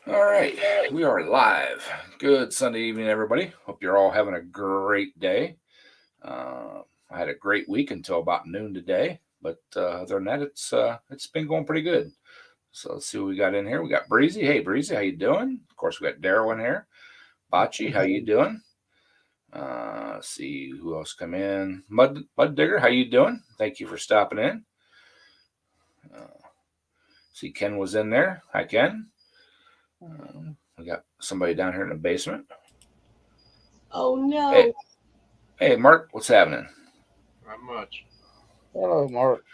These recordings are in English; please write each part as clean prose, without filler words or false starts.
All right, we are live. Good Sunday evening, everybody. Hope you're all having a great day. I had a great week until about noon today, but other than that, it's been going pretty good. So let's see what we got in here. We got Breezy. Hey, Breezy, how you doing? Of course, we got Daryl in here. Bocce, how you doing? Let's see who else come in. Mud Digger, how you doing? Thank you for stopping in. See, Ken was in there. Hi, Ken. We got somebody down here in the basement. Oh no. Hey, Mark, what's happening? Not much. Hello, Mark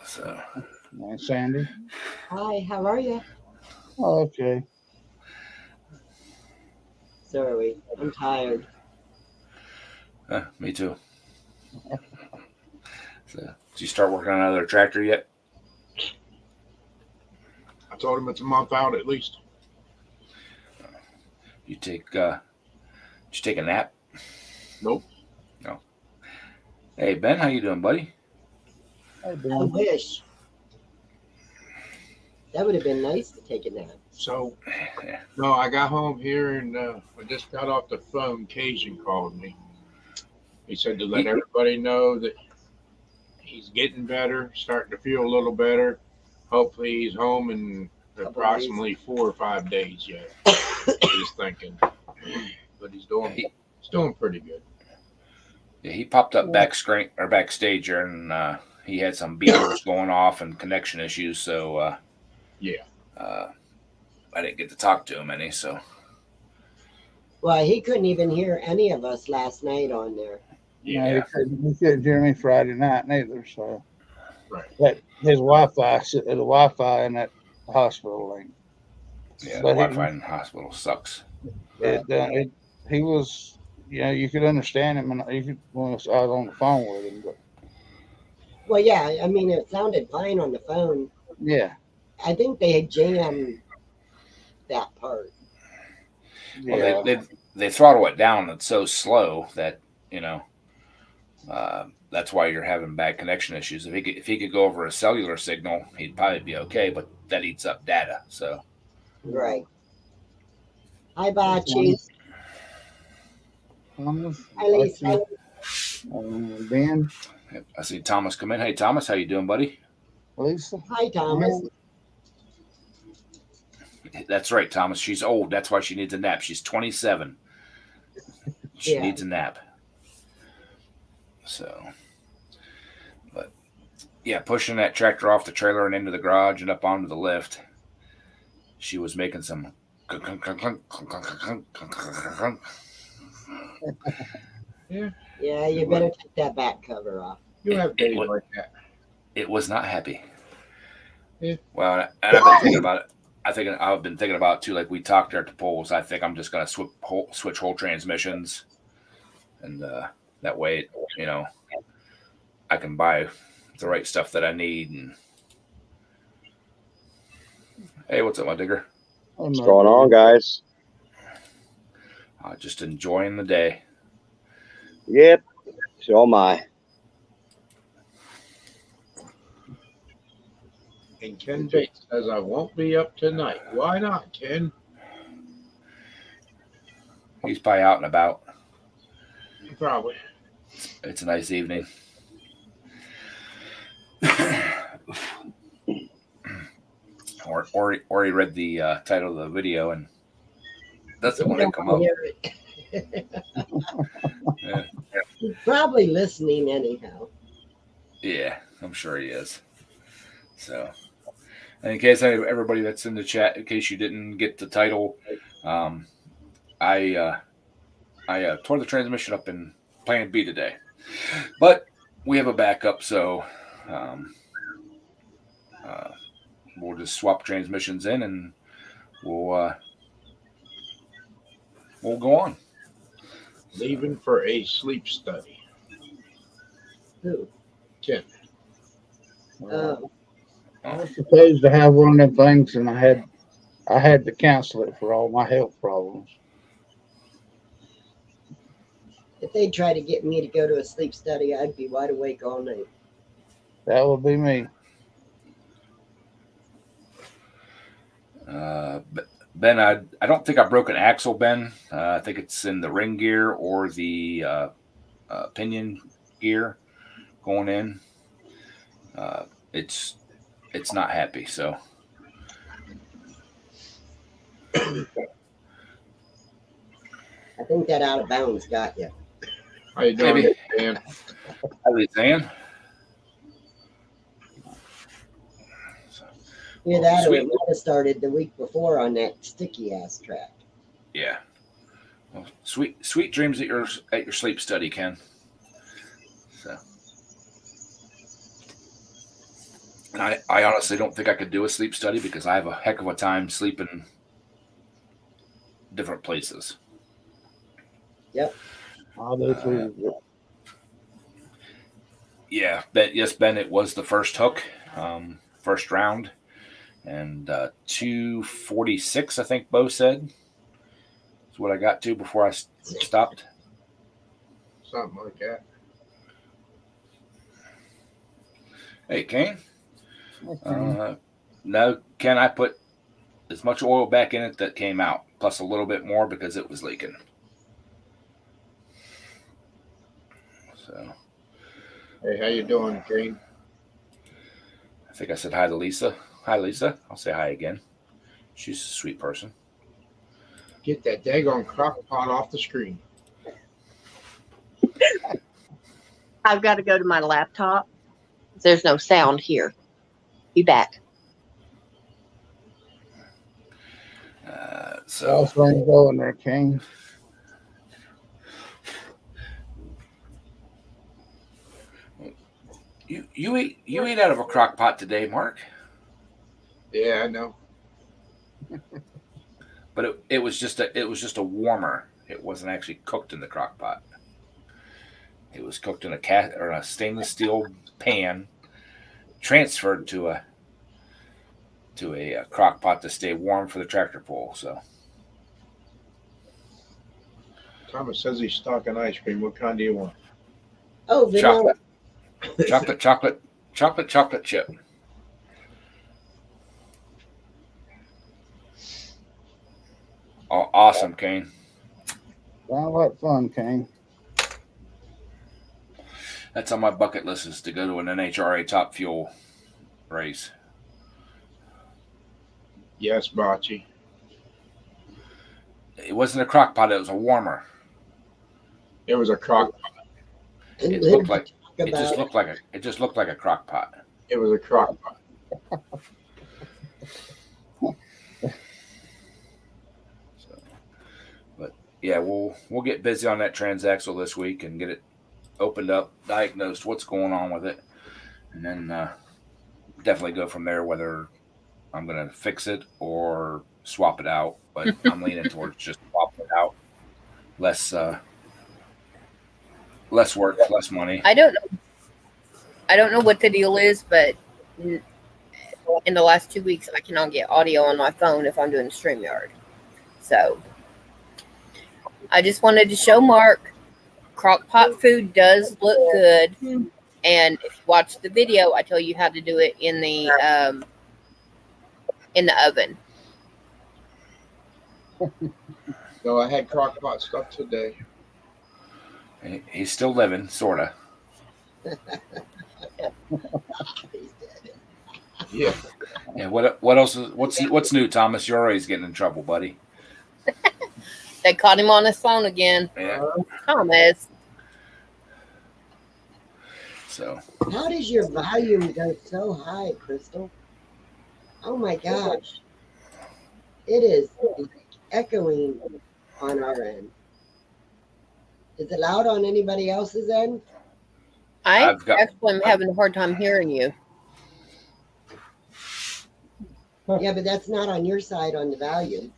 So, and Sandy. Hi, how are you? Oh, okay. Sorry, I'm tired. me too. So, did you start working on another tractor yet? I told him it's a month out at least. You take, did you take a nap? Nope. No. Hey, Ben, how you doing, buddy? Hey, I Ben. wish. That would have been nice to take a nap. So, Yeah. no, I got home here and I just got off the phone. Cajun called me. He said to let everybody know that he's getting better, starting to feel a little better. Hopefully, he's home in approximately 4 or 5 days yet. He's thinking, but he's doing pretty good. Yeah, he popped up backstage here, and he had some beepers going off and connection issues. So, Yeah. I didn't get to talk to him any. So, Well, he couldn't even hear any of us last night on there. Yeah. No, he couldn't hear me Friday night neither. So Right. that his Wi-Fi in that hospital link. yeah, the But Wi-Fi in the hospital sucks. he was, you could understand him, and you could when I was on the phone with him. But Well, yeah, I mean, it sounded fine on the phone. yeah, I think they had jammed that part. Well, yeah, they throttle it down. It's so slow that you know that's why you're having bad connection issues. If he could go over a cellular signal, he'd probably be okay. But that eats up data. So Right. Hi, Bachi. Thomas, Hi, Lisa. Ben, I see Thomas come in. Hey, Thomas, how you doing, buddy? Lisa. Hi, Thomas. That's right, Thomas. She's old. That's why she needs a nap. She's 27. She Yeah. needs a nap. So, but yeah, pushing that tractor off the trailer and into the garage and up onto the lift, she was making some. Yeah. Yeah, you better take that back cover off. You have days like that. It was not happy. Yeah. Well, and I've been thinking about it. I've been thinking about it too. Like we talked there at the polls. I think I'm just gonna switch whole transmissions, and that way, I can buy the right stuff that I need. And hey, what's up, my digger? What's going on, guys? Just enjoying the day. Yep, so am I. And Ken Bates says, I won't be up tonight. Why not, Ken? He's probably out and about. Probably. It's a nice evening. or he read the title of the video and doesn't want to come up. Yeah. He's probably listening anyhow. Yeah, I'm sure he is. So, and in case everybody that's in the chat, in case you didn't get the title, I tore the transmission up in Plan B today, but we have a backup, so we'll just swap transmissions in and we'll go on. Leaving for a sleep study. Who? Ken. Oh, I was supposed to have one of them things, and I had to cancel it for all my health problems. if they try to get me to go to a sleep study, I'd be wide awake all night. That would be me. Ben, I don't think I broke an axle, Ben. I think it's in the ring gear or the pinion gear going in. It's not happy. So I think that out of bounds got you. How you doing, maybe. Dan? How you saying? Either that or Sweet. it might have started the week before on that sticky ass track. Yeah. Well, sweet dreams at your sleep study, Ken. So, and I honestly don't think I could do a sleep study because I have a heck of a time sleeping different places. Yep. I'll do too. Yeah, Ben, it was the first hook, first round, and 246, I think Bo said. Is what I got to before I stopped. Something like that. Hey, Kane. Okay. No, Ken, I put as much oil back in it that came out, plus a little bit more because it was leaking. So, Hey, how you doing, Kane? I think I said hi to Lisa. Hi, Lisa. I'll say hi again. She's a sweet person. Get that daggone crock pot off the screen. I've got to go to my laptop. There's no sound here. Be back. So How's things going there, King? you ate out of a crock pot today, Mark. Yeah, I know. But it was just a warmer. It wasn't actually cooked in the crock pot. It was cooked in a stainless steel pan, transferred to a crock pot to stay warm for the tractor pull. So Thomas says he's stocking ice cream. What kind do you want? Oh, vanilla. chocolate chip. Oh, awesome, Kane. Sound like fun, King. That's on my bucket list, is to go to an NHRA Top Fuel race. Yes, Bocce. It wasn't a crock pot; it was a warmer. It was a crock pot. And It then looked like talk it just about looked like a crock pot. It was a crock pot. So, but yeah, we'll get busy on that Transaxle this week and get it opened up, diagnosed what's going on with it, and then definitely go from there. Whether I'm going to fix it or swap it out, but I'm leaning towards just swapping it out. Less work, less money. I don't know what the deal is, but in the last 2 weeks, I cannot get audio on my phone if I'm doing StreamYard. So I just wanted to show Mark, crockpot food does look good. And if you watch the video, I tell you how to do it in the oven. No, I had crock pot stuff today. He's still living, sorta. Yeah. Yeah. What else? What's new, Thomas? You're always getting in trouble, buddy. They caught him on his phone again. Yeah. Thomas. So how does your volume go so high, Crystal? Oh my gosh. It is echoing on our end. Is it loud on anybody else's end? I actually am having a hard time hearing you. Yeah, but that's not on your side on the volume.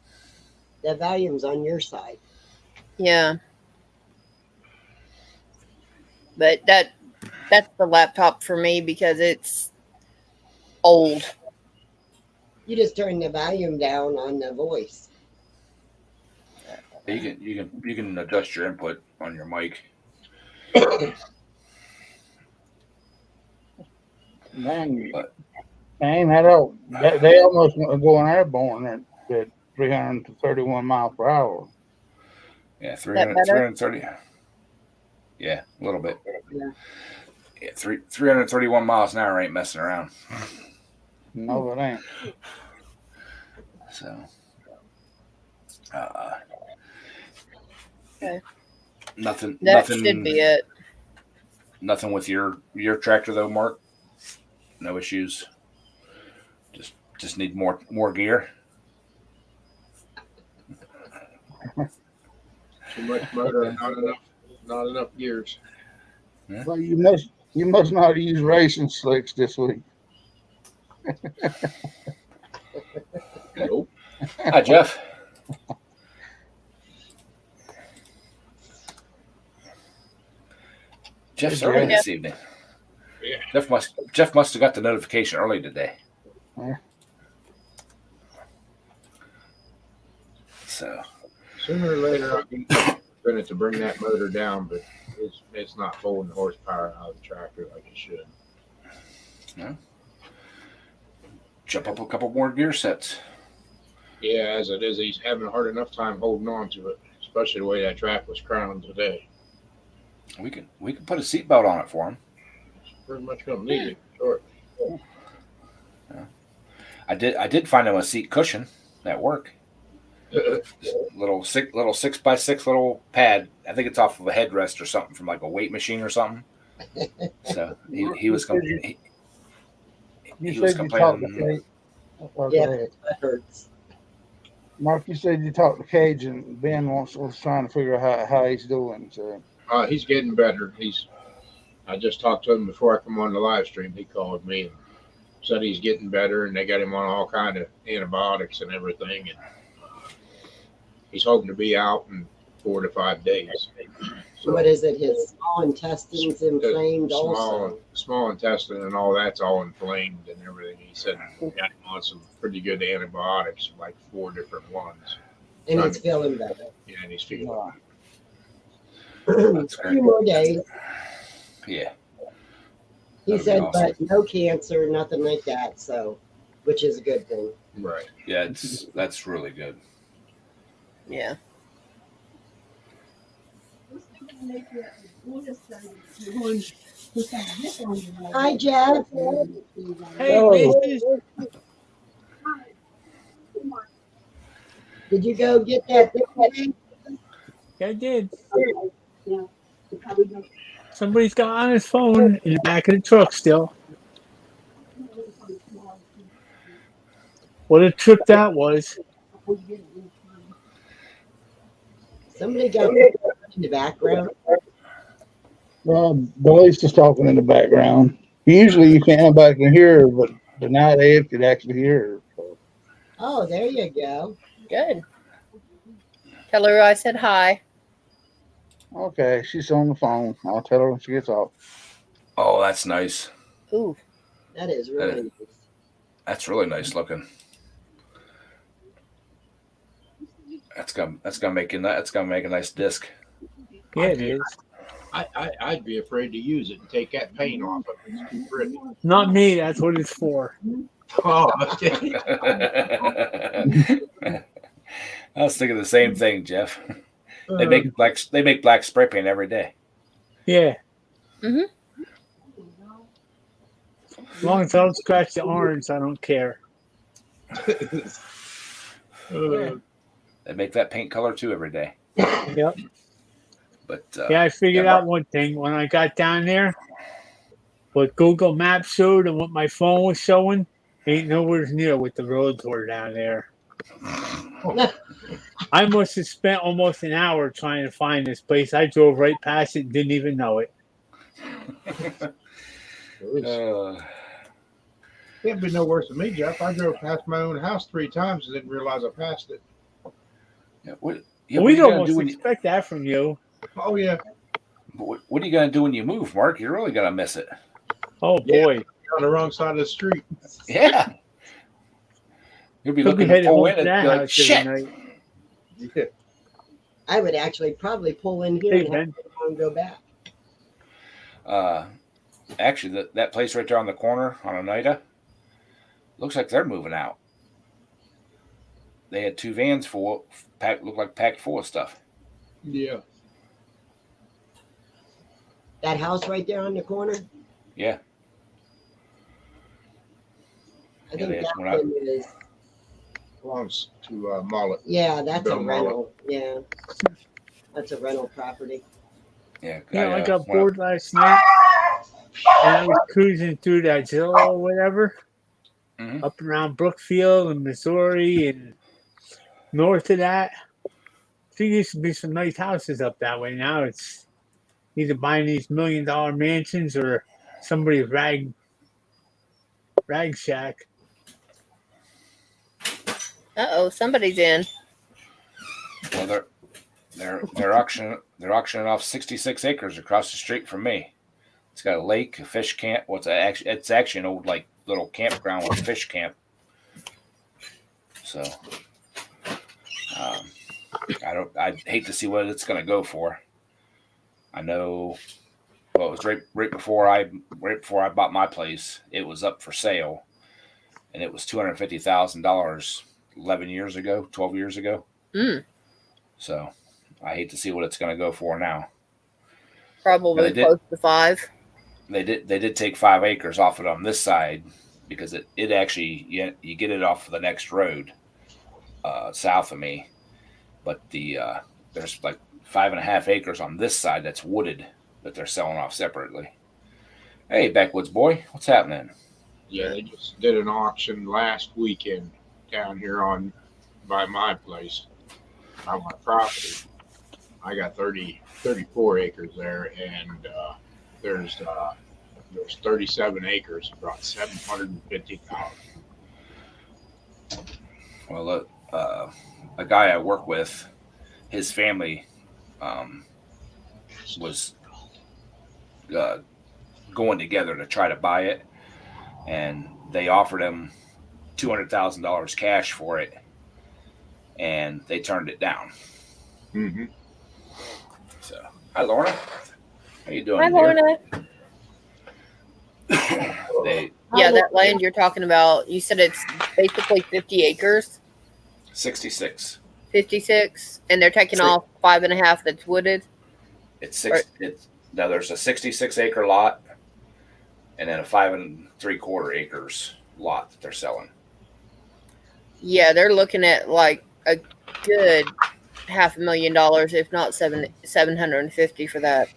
The volume's on your side. Yeah. But that's the laptop for me because it's old. You just turn the volume down on the voice. you can adjust your input on your mic. Man, But they almost going airborne. That 331 miles per hour. Yeah, That 300, better? 330. Yeah, a little bit. Yeah. Yeah, 331 miles an hour ain't messing around. No, it ain't. So, uh, Okay. nothing, That should be it. nothing with your tractor though, Mark. No issues. Just need more gear. Too much motor, not enough gears. Well, you must not use racing slicks this week. Nope. Hi, Jeff. Jeff's Hey, early Jeff. this evening. Yeah. Jeff must have got the notification early today. Yeah. So Sooner or later, I'm going to bring that motor down, but it's not pulling the horsepower out of the tractor like it should. no. Jump up a couple more gear sets. Yeah, as it is, he's having a hard enough time holding on to it, especially the way that track was crowned today. We can put a seatbelt on it for him. It's pretty much going to need it shortly. I did find him a seat cushion at work. Little 6x6 little pad. I think it's off of a headrest or something from like a weight machine or something. So he was complaining. Oh, Yeah, go ahead. that hurts. Mark, you said you talked to Cage, and Ben was trying to figure out how he's doing. So He's getting better. I just talked to him before I come on the live stream. He called me and said he's getting better, and they got him on all kind of antibiotics and everything. And he's hoping to be out in 4 to 5 days. So what is it? His small intestines inflamed also. Small intestine and all that's all inflamed and everything. He said he got him on some pretty good antibiotics, like 4 different ones. And he's feeling better. Yeah, and he's feeling A few more days. Yeah. He That'd be said, awesome. but no cancer, nothing like that. So, which is a good thing. right. Yeah, that's really good. Yeah. Hi, Jeff. Hey, Oh. Macy's. Did you go get that thing? I did. Somebody's got on his phone in the back of the truck still. What a trip that was. Somebody got in the background. Billy's just talking in the background. Usually you can't nobody can hear her, but tonight Ed could actually hear her. So. Oh, there you go. Good. Tell her I said hi. Okay, she's on the phone. I'll tell her when she gets off. Oh, that's nice. Ooh. That is really nice. That's really nice looking. That's gonna make a nice disc. Yeah, it is. I'd be afraid to use it and take that paint off of it. It's too pretty. Not me. That's what it's for. Oh, okay. I was thinking the same thing, Jeff. They make black spray paint every day. Yeah. Mhm. As long as I don't scratch the orange, I don't care. They make that paint color too every day. Yep. But Yeah, I figured out one thing when I got down there. What Google Maps showed and what my phone was showing ain't nowhere near what the roads were down there. I must have spent almost an hour trying to find this place. I drove right past it and didn't even know it. It'd be no worse than me, Jeff. I drove past my own house 3 times and didn't realize I passed it. We'd almost expect that from you. Oh, yeah. What are you gonna do when you move, Mark? You're really gonna miss it. Oh, boy. On the wrong side of the street. Yeah. You'll be Could be looking to headed pull home in to and that be like, house shit. every night. Yeah. I would actually probably pull in here Hey, and Ben. have to go back. Actually, that place right there on the corner on Oneida looks like they're moving out. they had 2 vans full, looked like packed full of stuff. Yeah. That house right there on the corner. Yeah. I Yeah, think they that went out. one is. Belongs to Mullet. Yeah, that's a Bill Mullet. rental. Yeah, that's a rental property. Yeah. I got went up. bored last night, and I was cruising through that Zillow or whatever, Mhm. up around Brookfield and Missouri and north of that. There used to be some nice houses up that way. Now it's either buying these $1 million mansions or somebody's rag shack. Somebody's in. Well, they're auctioning off 66 acres across the street from me. It's got a lake, a fish camp. It's actually an old like little campground with a fish camp. So I hate to see what it's going to go for. I know. Well, it was right before I bought my place. It was up for sale, and it was $250,000 11 years ago, 12 years ago. Mm, So I hate to see what it's going to go for now. probably close to 5. They did take 5 acres off it on this side because it actually you get it off of the next road south of me, but there's like 5.5 acres on this side that's wooded that they're selling off separately. Hey, Backwoods boy, what's happening? Yeah, they just did an auction last weekend down here by my place, by my property. I got 34 acres there, and there's 37 acres, about 750,000. Well, a guy I work with, his family was going together to try to buy it, and they offered him $200,000 cash for it, and they turned it down. Mm-hmm. So, hi Lorna, how you doing? Hi, Lorna. That land you're talking about, you said it's basically 50 acres. 66. 56, and they're taking off 5.5 that's wooded. Now there's a 66 acre lot, and then a 5 3/4 acres lot that they're selling. Yeah, they're looking at like a good $500,000, if not 750 for that.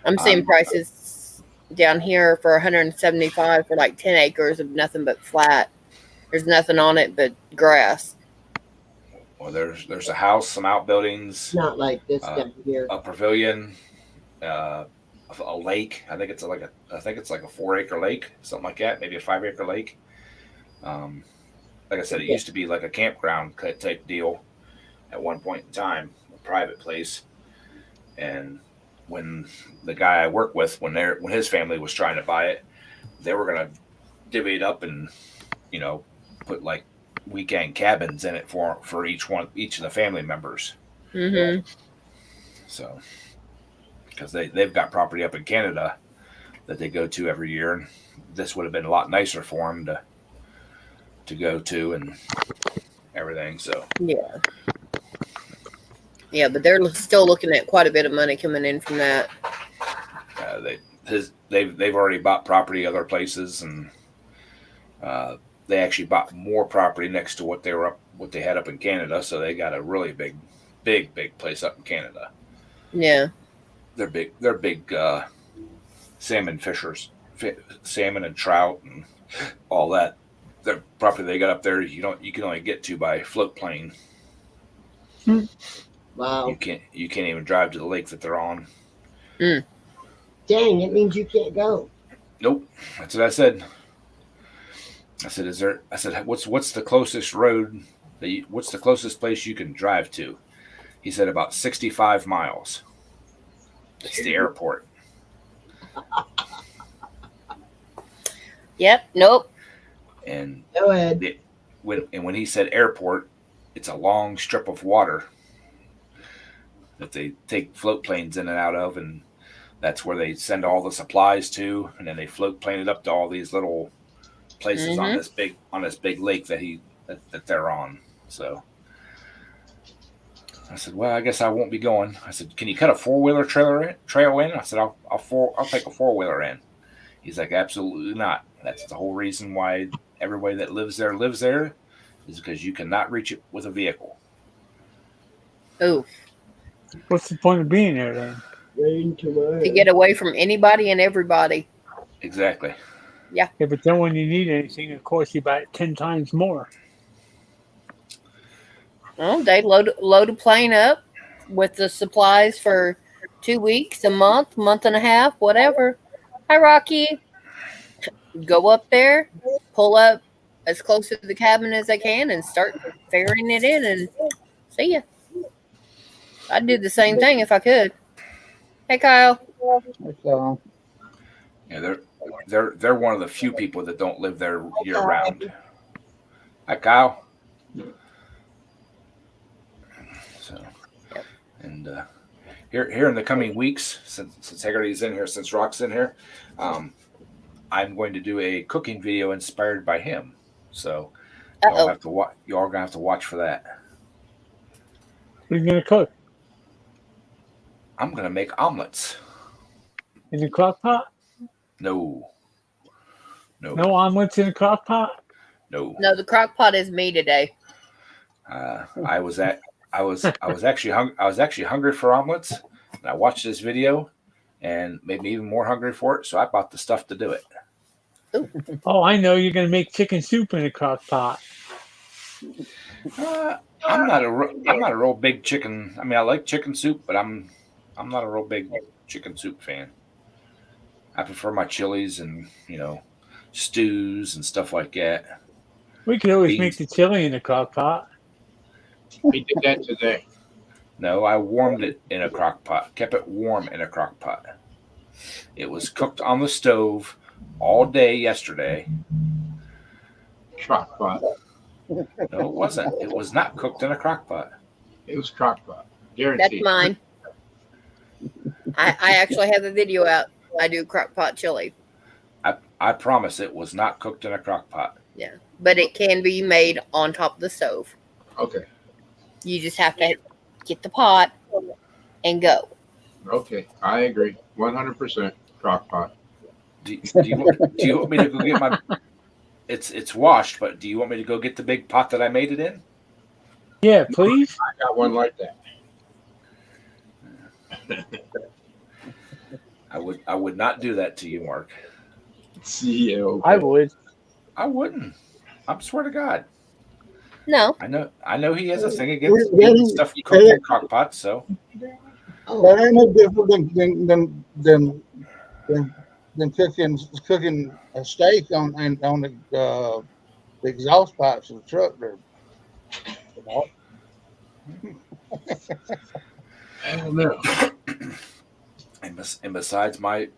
I'm seeing prices down here for 175 for like 10 acres of nothing but flat. There's nothing on it but grass. Well, there's a house, some outbuildings, Not like this down here. a pavilion, a lake. I think it's like a 4-acre lake, something like that, maybe a 5-acre lake. Like I said, it used to be like a campground type deal at one point in time, a private place. And when the guy I work with, when his family was trying to buy it, they were gonna divvy it up and put like weekend cabins in it for each of the family members. Mm-hmm. So, because they've got property up in Canada that they go to every year, and this would have been a lot nicer for them to go to and everything. So yeah, but they're still looking at quite a bit of money coming in from that. They've already bought property other places, and they actually bought more property next to what they had up in Canada. So they got a really big place up in Canada. Yeah, they're big salmon fishers, salmon and trout and all that. The property they got up there, you can only get to by float plane. Wow. You can't even drive to the lake that they're on. Mm. Dang, it means you can't go. Nope. That's what I said. I said, what's the closest road what's the closest place you can drive to? He said about 65 miles. It's the airport. Yep. Nope. And Go ahead. when he said airport, it's a long strip of water that they take float planes in and out of, and that's where they send all the supplies to, and then they float plane it up to all these little places on this big lake that they're on. So I said, well, I guess I won't be going. I said, can you cut a 4-wheeler trail in? I said, I'll take a 4-wheeler in. He's like, absolutely not. That's the whole reason why everybody that lives there is because you cannot reach it with a vehicle. Ooh, What's the point of being there then? Rain tomorrow. to get away from anybody and everybody. Exactly. Yeah, but then when you need anything, it costs you about 10 times more. Well, they load a plane up with the supplies for 2 weeks, a month and a half, whatever. Hi, Rocky. Go up there, pull up as close to the cabin as I can, and start ferrying it in, and see ya. I'd do the same thing if I could. Hey, Kyle. So, Yeah, they're one of the few people that don't live there year round. Hi, Kyle. So, and here in the coming weeks, since Haggerty's in here, since Rock's in here, I'm going to do a cooking video inspired by him. So y'all have to watch. Y'all are gonna have to watch for that. What are you going to cook? I'm gonna make omelets. In the crock pot? No. No omelets in the crock pot? No. No, the crock pot is me today. I was actually hungry for omelets, and I watched this video, and made me even more hungry for it. So I bought the stuff to do it. Oh, I know. You're going to make chicken soup in a crock pot. I'm not a real big chicken. I mean, I like chicken soup, but I'm not a real big chicken soup fan. I prefer my chilies and stews and stuff like that. We could always make the chili in the crock pot. We did that today. No, I warmed it in a crock pot. Kept it warm in a crock pot. It was cooked on the stove all day yesterday. Crock pot. No, it wasn't. It was not cooked in a crock pot. It was crock pot. Guaranteed. That's mine. I actually have the video out. I do crock pot chili. I promise it was not cooked in a crock pot. Yeah, but it can be made on top of the stove. Okay. You just have to get the pot and go. Okay. I agree. 100% crock pot. Do you want me to go get my? It's washed, but do you want me to go get the big pot that I made it in? Yeah, please. I got one like that. I would not do that to you, Mark. Yeah, okay. I would. I wouldn't. I swear to God. No. I know he has a thing against getting stuff cooked in crock pots, so. that ain't no different than cooking a steak on the exhaust pipes of the truck there. I don't know. And besides my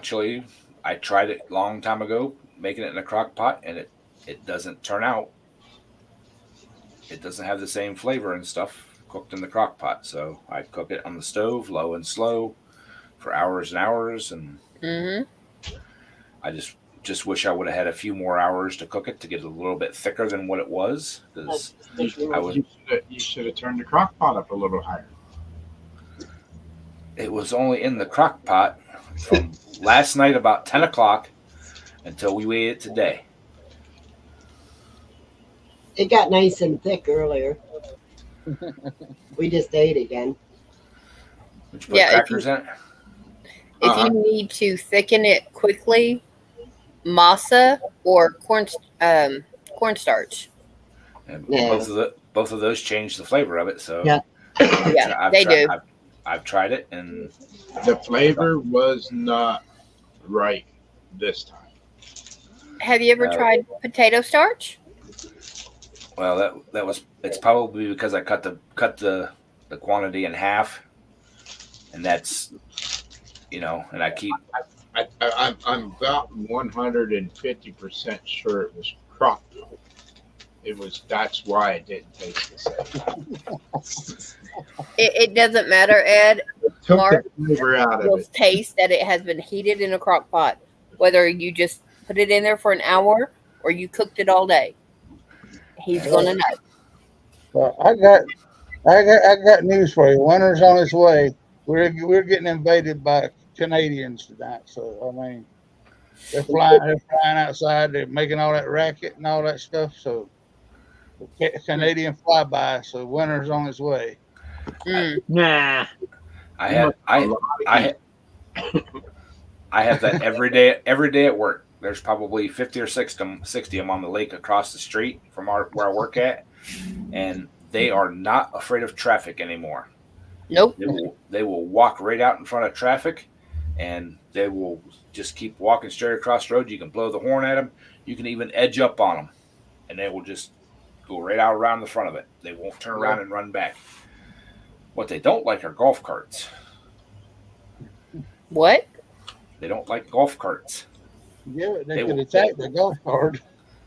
chili, I tried it a long time ago, making it in a crock pot, and it doesn't turn out. It doesn't have the same flavor and stuff cooked in the crock pot. So I cook it on the stove, low and slow, for hours and hours, and I just wish I would have had a few more hours to cook it to get it a little bit thicker than what it was. Because You should have turned the crock pot up a little higher. it was only in the crock pot from last night about 10 o'clock until we ate it today. It got nice and thick earlier. We just ate again. Would you put crackers in it? If you need to thicken it quickly, masa or cornstarch. And Yeah. both of those change the flavor of it. So Yeah. Yeah, they do. I've tried it, and The flavor was not right this time. Have you ever tried potato starch? well, it's probably because I cut the quantity in half, and that's and I keep. I'm about 150% sure it was crock pot. That's why it didn't taste the same. It doesn't matter, Ed. Took Mark the flavor out of will it. taste that it has been heated in a crock pot, whether you just put it in there for an hour or you cooked it all day. He's gonna know. Well, I got I got news for you. Winter's on its way. We're getting invaded by Canadians tonight. So I mean, they're flying outside. They're making all that racket and all that stuff. So Canadian flyby. So winter's on its way. Mm. Nah. I You had must have a lot of I heat. I have that every day at work. There's probably 50 or 60 of them on the lake across the street from where I work at, and they are not afraid of traffic anymore. Nope. They will walk right out in front of traffic, and they will just keep walking straight across the road. You can blow the horn at them. You can even edge up on them, and they will just go right out around the front of it. They won't turn around and run back. What they don't like are golf carts. What? They don't like golf carts. Yeah, they They could will- attack the golf cart.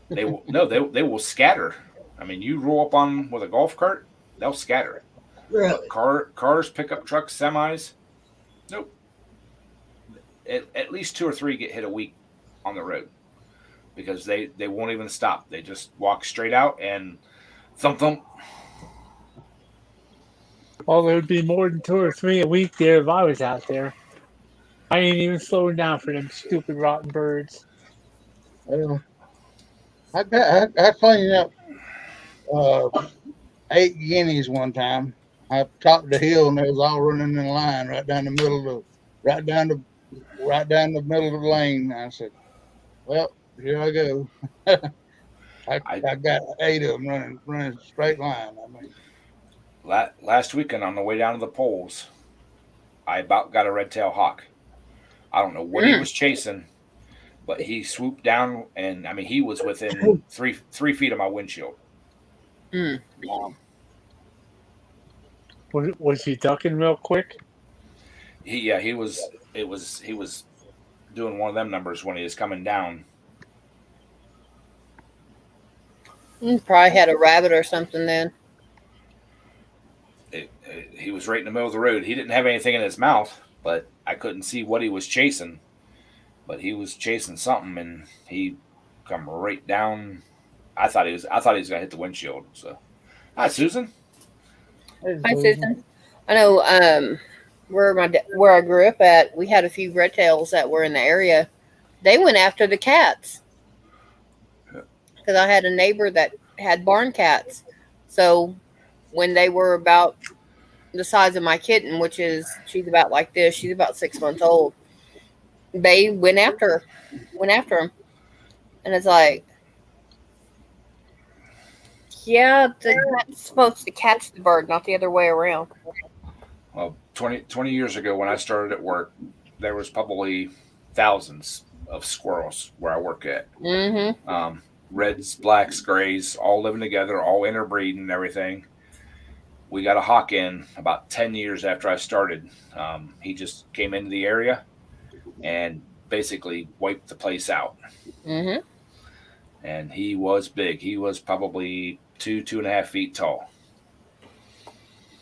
They will no. They will scatter. I mean, you roll up on them with a golf cart, they'll scatter. Really? Cars, pickup trucks, semis, nope. At least 2 or 3 get hit a week on the road because they won't even stop. They just walk straight out and thump thump. Well, there would be more than 2 or 3 a week there if I was out there. I ain't even slowing down for them stupid rotten birds. Well, I cleaned up 8 guineas one time. I topped the hill and they was all running in line right down the middle of right down the middle of the lane. I said, "Well, here I go." I got 8 of them running straight line. I mean, Last weekend on the way down to the polls, I about got a red-tailed hawk. I don't know what he was chasing, but he swooped down, and I mean he was within 3 feet of my windshield. Mm. Was he ducking real quick? He was doing one of them numbers when he was coming down. Probably had a rabbit or something then. He was right in the middle of the road. He didn't have anything in his mouth, but I couldn't see what he was chasing. But he was chasing something, and he come right down. I thought he was gonna hit the windshield. So, hi Susan. Hi, Susan. I know where I grew up at, we had a few red tails that were in the area. They went after the cats because I had a neighbor that had barn cats. So when they were about the size of my kitten, which is she's about like this, she's about 6 months old. They went after them, and it's like, yeah, the cat's supposed to catch the bird, not the other way around. Well, 20 years ago when I started at work, there was probably thousands of squirrels where I work at. Mm-hmm. Reds, blacks, grays, all living together, all interbreeding and everything. We got a hawk in about 10 years after I started. He just came into the area and basically wiped the place out. Mm-hmm. And he was big. He was probably 2.5 feet tall.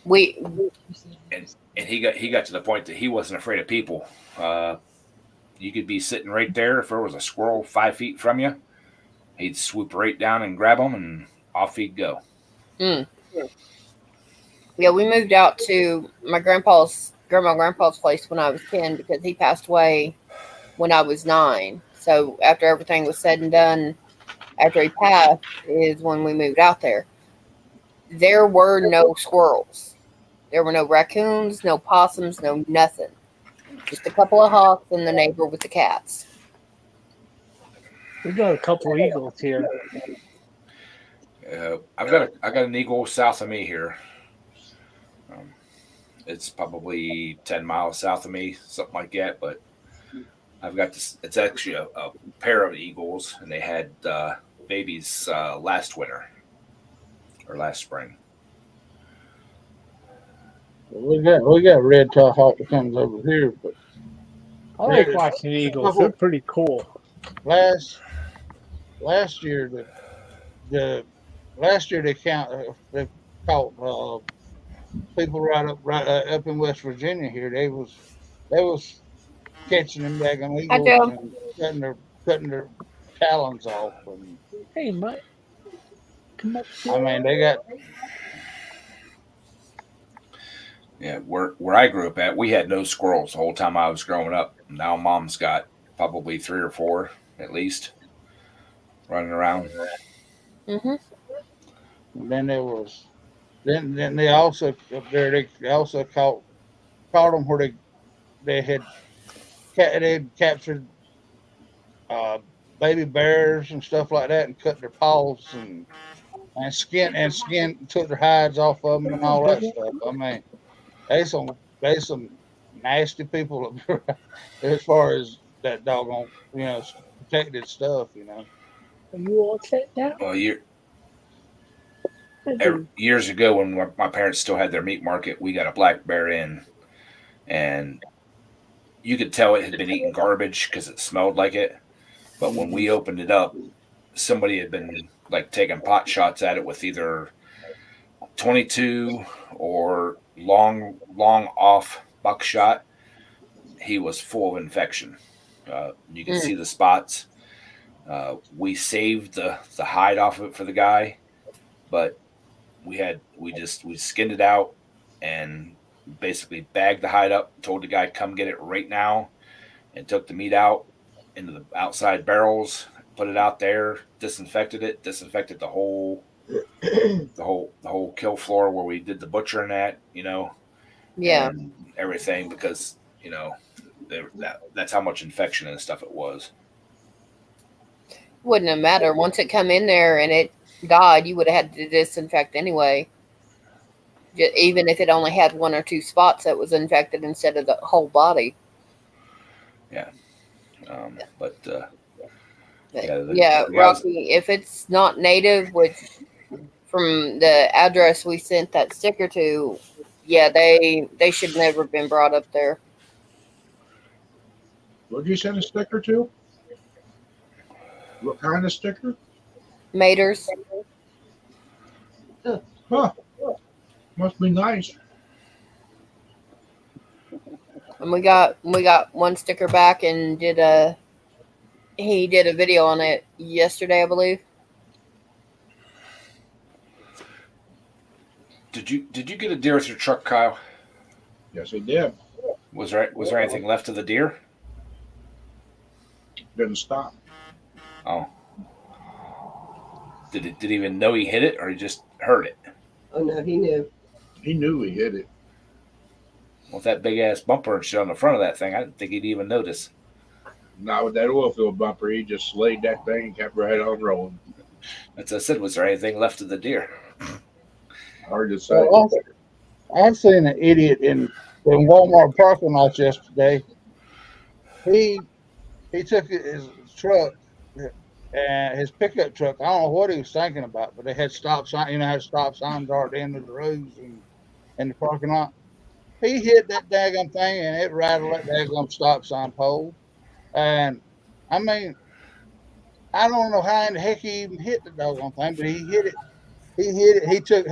And he got to the point that he wasn't afraid of people. You could be sitting right there. If there was a squirrel 5 feet from you, he'd swoop right down and grab him, and off he'd go. Mm. Yeah, we moved out to my grandpa's place when I was 10 because he passed away when I was 9. So after everything was said and done, after he passed, is when we moved out there. There were no squirrels. There were no raccoons, no possums, no nothing. Just a couple of hawks and the neighbor with the cats. We got a couple of eagles here. I got an eagle south of me here. It's probably 10 miles south of me, something like that. But I've got this. It's actually a pair of eagles, and they had babies last winter or last spring. we got red tail hawk that comes over here, but I like watching eagles. They're pretty cool. last year they caught people right up in West Virginia here. They was catching them daggone eagles and cutting their talons off. And, Hey, Mutt, come up here. I mean, Yeah, where I grew up at, we had no squirrels the whole time I was growing up. Now mom's got probably 3 or 4 at least running around. Mm-hmm. And then there was then they also up there they also caught them where they had captured uh, baby bears and stuff like that and cut their paws and took their hides off of them and all that stuff. I mean, they some nasty people up there as far as that doggone protected stuff. Are you all set now? Well, I do. years ago when my parents still had their meat market, we got a black bear in, and you could tell it had been eating garbage because it smelled like it. But when we opened it up, somebody had been like taking pot shots at it with either 22 or long off buckshot. He was full of infection. You could see the spots. We saved the hide off of it for the guy, but we skinned it out and basically bagged the hide up. Told the guy come get it right now, and took the meat out into the outside barrels, put it out there, disinfected the whole kill floor where we did the butchering at, Yeah. and everything because that's how much infection and stuff it was. Wouldn't have mattered. Once it come in there and it died, you would have had to disinfect anyway. Even if it only had 1 or 2 spots that was infected instead of the whole body. Yeah. But Rocky, if it's not native, which from the address we sent that sticker to, yeah, they should never have been brought up there. What did you send a sticker to? What kind of sticker? Maters. Huh. Must be nice. And we got 1 sticker back and he did a video on it yesterday, I believe. Did you get a deer with your truck, Kyle? Yes, it did. Was there anything left of the deer? Didn't stop. Oh. Did he even know he hit it, or he just heard it? Oh no, he knew. He knew he hit it. With that big ass bumper and shit on the front of that thing, I didn't think he'd even notice. Not with that oil field bumper. He just slayed that thing and kept right on rolling. As I said, was there anything left of the deer? Hard to say. Well, I've seen an idiot in Walmart parking lots yesterday. He took his truck, his pickup truck. I don't know what he was thinking about, but they had stop sign. You know how stop signs are at the end of the roads and in the parking lot. He hit that daggum thing and it rattled that daggum stop sign pole. And I mean, I don't know how in the heck he even hit the doggone thing, but he hit it. He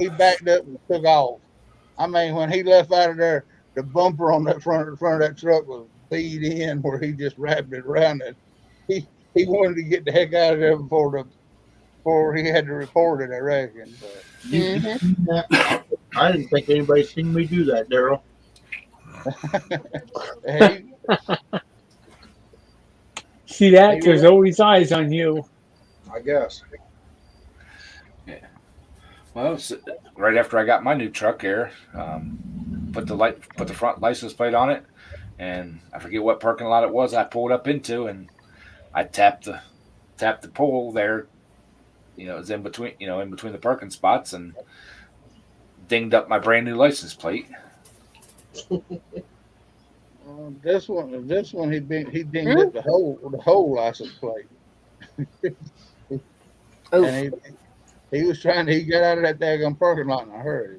backed up and took off. I mean, when he left out of there, the bumper on that front of that truck was beat in where he just wrapped it around it. He wanted to get the heck out of there before he had to report it, I reckon. I didn't think anybody seen me do that, Daryl. See that? There's always eyes on you. I guess. Yeah. Well, right after I got my new truck here, put the front license plate on it, and I forget what parking lot it was. I pulled up into, and I tapped the pole there. It was in between the parking spots, and dinged up my brand new license plate. This one he dinged up the whole license plate. And he was trying to get out of that daggone parking lot in a hurry.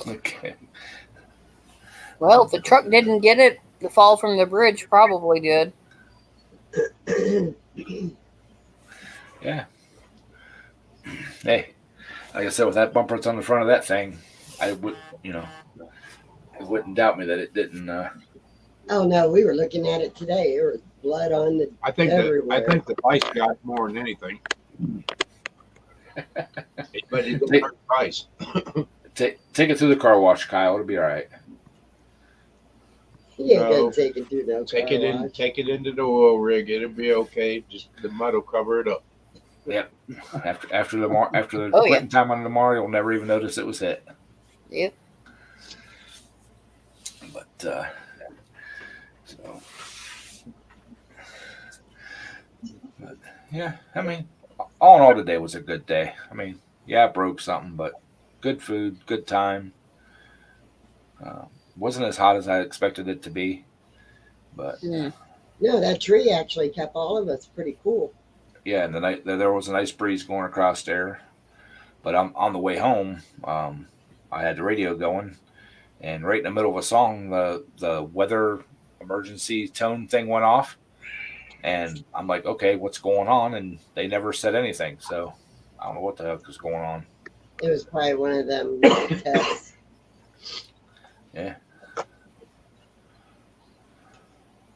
Okay. Well, if the truck didn't get it, the fall from the bridge probably did. Yeah. Hey, like I said, with that bumper that's on the front of that thing, it wouldn't doubt me that it didn't. Oh no, we were looking at it today. There was blood on the. I think the vice got more than anything. But it didn't hurt the vice. take it through the car wash, Kyle. It'll be all right. He ain't No. gonna take it through no Take car it in. wash. Take it into the oil rig. It'll be okay. Just the mud will cover it up. Yep. After the Oh, yeah. quitting time on tomorrow, you'll never even notice it was hit. Yep. But so, but yeah, I mean, all in all, today was a good day. I mean, yeah, it broke something, but good food, good time. Wasn't as hot as I expected it to be, but No, that tree actually kept all of us pretty cool. yeah, and the night there was a nice breeze going across there. But I'm on the way home. I had the radio going, and right in the middle of a song, the weather emergency tone thing went off, and I'm like, okay, what's going on? And they never said anything, so I don't know what the heck is going on. It was probably one of them tests. Yeah,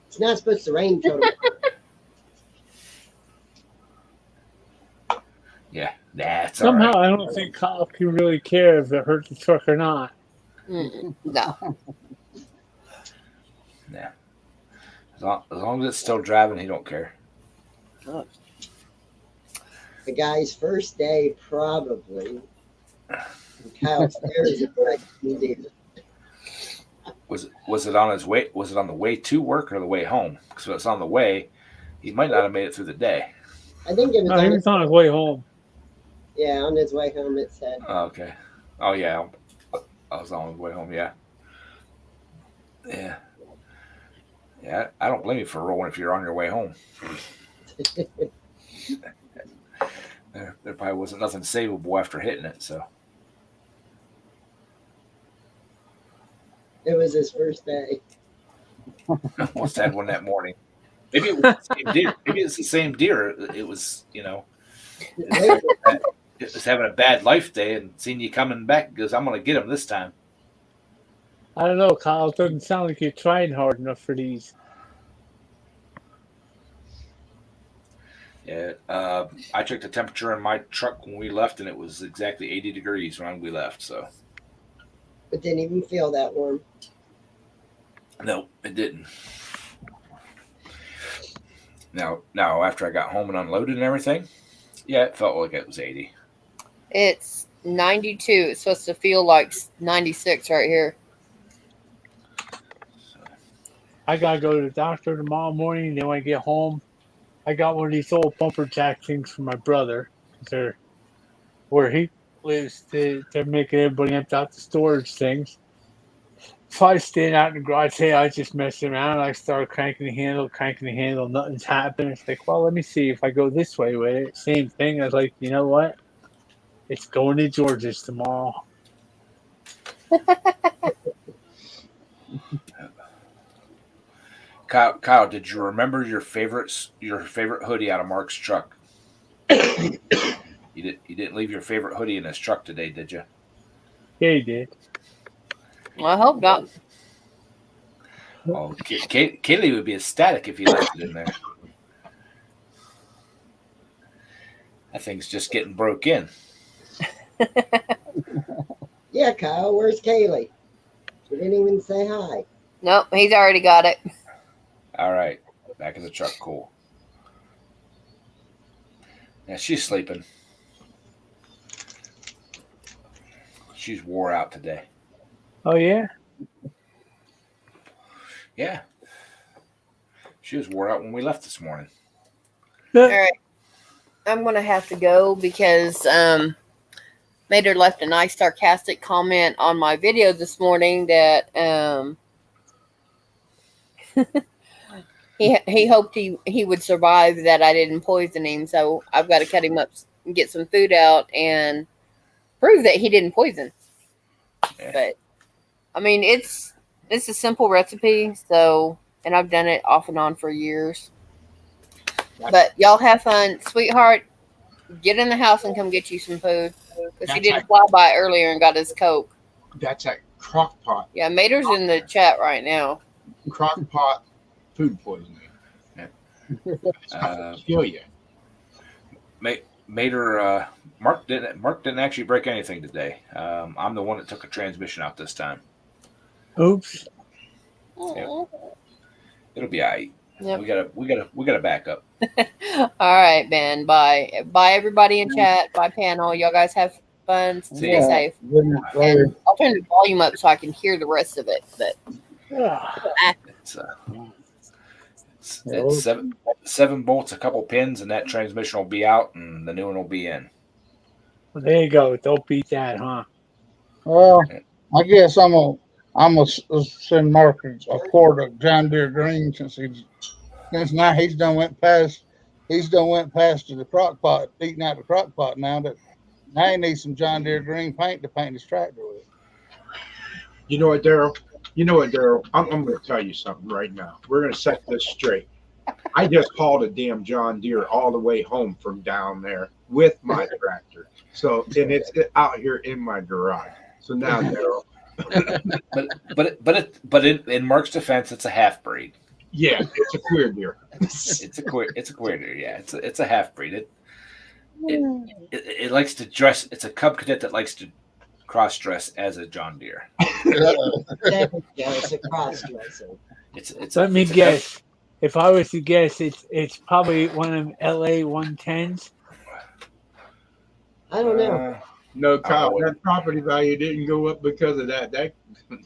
It's not supposed to rain till tomorrow. yeah, that's all Somehow, right. I don't think Kyle can really care if it hurt the truck or not. No. Yeah, as long as it's still driving, he don't care. The guy's first day, probably. And Kyle stares at like he did. Was it on his way? Was it on the way to work or the way home? Because if it's on the way, he might not have made it through the day. I think it was No, he was on his way home. yeah, on his way home. It said. Oh, okay. Oh yeah, I was on the way home. Yeah. Yeah. Yeah, I don't blame you for rolling if you're on your way home. There probably wasn't nothing savable after hitting it, so. It was his first day. Must have had one that morning. Maybe it was the same deer. Maybe it's the same deer. It was, it was having a bad life day and seeing you coming back because I'm going to get him this time. I don't know, Kyle. It doesn't sound like you're trying hard enough for these. Yeah, I checked the temperature in my truck when we left, and it was exactly 80 degrees when we left. So, It didn't even feel that warm. no, it didn't. Now, after I got home and unloaded and everything, yeah, it felt like it was 80. It's 92. It's supposed to feel like 96 right here. I gotta go to the doctor tomorrow morning. Then when I get home, I got one of these old bumper jack things for my brother. They're where he lives. They're making everybody empty out the storage things. So I stand out in the garage. Hey, I just messed around. I started cranking the handle. Nothing's happening. It's like, well, let me see if I go this way with it. Same thing. I was like, you know what? It's going to George's tomorrow. Kyle, did you remember your favorite hoodie out of Mark's truck? You didn't leave your favorite hoodie in his truck today, did you? Yeah, he did. Well, I hope not. Oh, Kaylee would be ecstatic if you left it in there. That thing's just getting broke in. Yeah, Kyle, where's Kaylee? She didn't even say hi. Nope, he's already got it. All right, back in the truck, cool. Yeah, she's sleeping. She's wore out today. Oh, yeah? Yeah. She was wore out when we left this morning. All right. I'm going to have to go because Mater left a nice sarcastic comment on my video this morning that he hoped he would survive, that I didn't poison him. So I've got to cut him up and get some food out and prove that he didn't poison. Yeah. But I mean, it's a simple recipe, so, and I've done it off and on for years. But y'all have fun, sweetheart. Get in the house and come get you some food, because he didn't fly by earlier and got his Coke. That's at Crock-Pot. Yeah, Mater's in the chat right now. Crock-Pot food poisoning. Yeah. It's not gonna kill you. made her. Mark didn't actually break anything today. I'm the one that took a transmission out this time. Oops. Yep. It'll be all right. Yep. We gotta back up. All right, man. Bye. Bye, everybody in chat. Bye, panel. Y'all guys have fun. Stay Yeah. safe. Goodness, later. And I'll turn the volume up so I can hear the rest of it. But It's seven bolts, a couple pins, and that transmission will be out, and the new one will be in. well, there you go. Don't beat that, huh? Well, I guess I'm gonna send Mark a quart of John Deere Green since now he's done went past to the crock pot, eating out the crock pot now he needs some John Deere Green paint to paint his tractor with. You know what, Daryl? I'm going to tell you something right now. We're going to set this straight. I just hauled a damn John Deere all the way home from down there with my tractor. So, and it's out here in my garage. So now, Daryl. but in Mark's defense, it's a half breed. Yeah, it's a queer deer. It's a queer deer. Yeah, it's a half breed. It likes to dress. It's a Cub Cadet that likes to cross dress as a John Deere. It's a cross dresser. Let me guess. If I was to guess, it's probably one of them LA 110s. I don't know. No, Kyle, that property value didn't go up because of that. That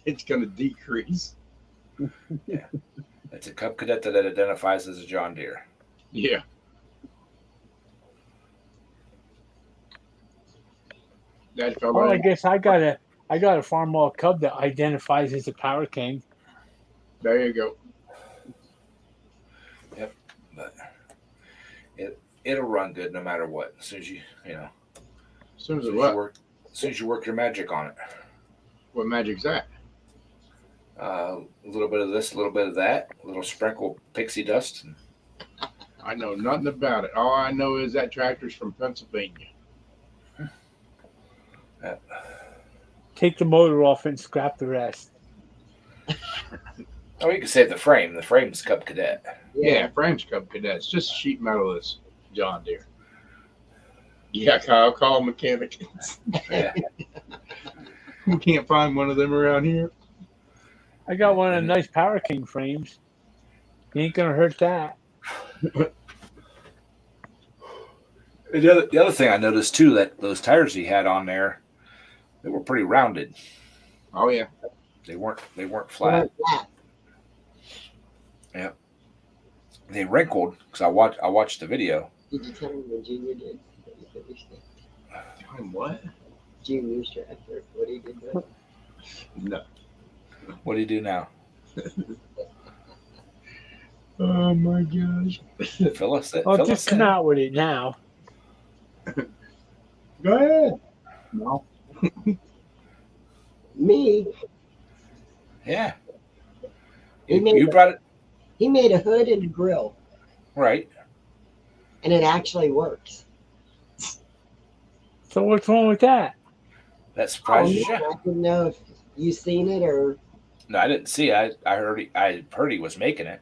it's going to decrease. Yeah, it's a Cub Cadet that identifies as a John Deere. Yeah. That fellow. Well, I guess I got a Farmall Cub that identifies as a Power King. There you go. Yep, but it'll run good no matter what. As soon as you As soon as you work your magic on it. What magic's that? A little bit of this, a little bit of that, a little sprinkle pixie dust. I know nothing about it. All I know is that tractor's from Pennsylvania. Take the motor off and scrap the rest. Oh, you can save the frame. The frame's Cub Cadet. Yeah, frame's Cub Cadet. It's just sheet metal is John Deere. Yeah, Kyle, call mechanic. Yeah. We can't find one of them around here. I got one of the nice Power King frames. You ain't gonna hurt that. The other thing I noticed too, that those tires he had on there, they were pretty rounded. Oh yeah, they weren't flat. Yeah, they wrinkled because I watched the video. Did you tell him what Junior did? Tell him what? Junior's tractor. What he did with it? No. What do you do now? Oh my gosh. Fill us in. I'll just come out with it now. Go ahead. No. Me. Yeah. You brought it. He made a hood and a grill. Right. And it actually works. So what's wrong with that? That surprises you. I didn't know if you seen it or. No, I didn't see it. I heard he was making it.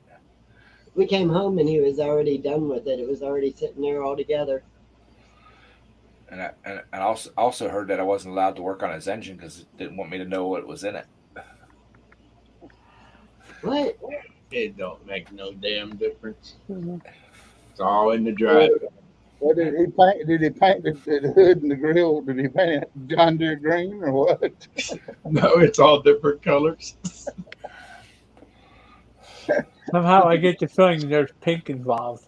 We came home and he was already done with it. It was already sitting there all together. And I also heard that I wasn't allowed to work on his engine because it didn't want me to know what was in it. What? It don't make no damn difference. It's all in the drive. What did he paint? Did he paint the hood and the grill? Did he paint it John Deere green or what? No, it's all different colors. Somehow I get the feeling there's pink involved.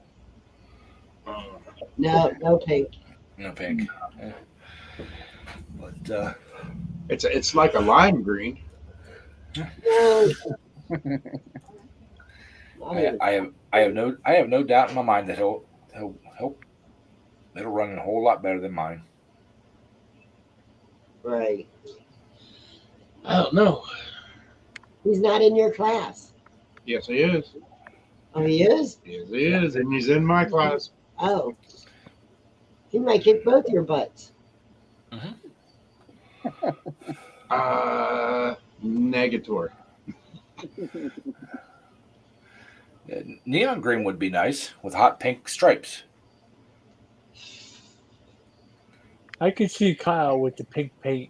No pink. No pink. Yeah. But it's like a lime green. No. I have no doubt in my mind that it'll run a whole lot better than mine. Right. I don't know. He's not in your class. Yes, he is. Oh, he is? Yes, he is, and he's in my class. Oh. He might kick both your butts. Negator. Neon green would be nice with hot pink stripes. I could see Kyle with the pink paint.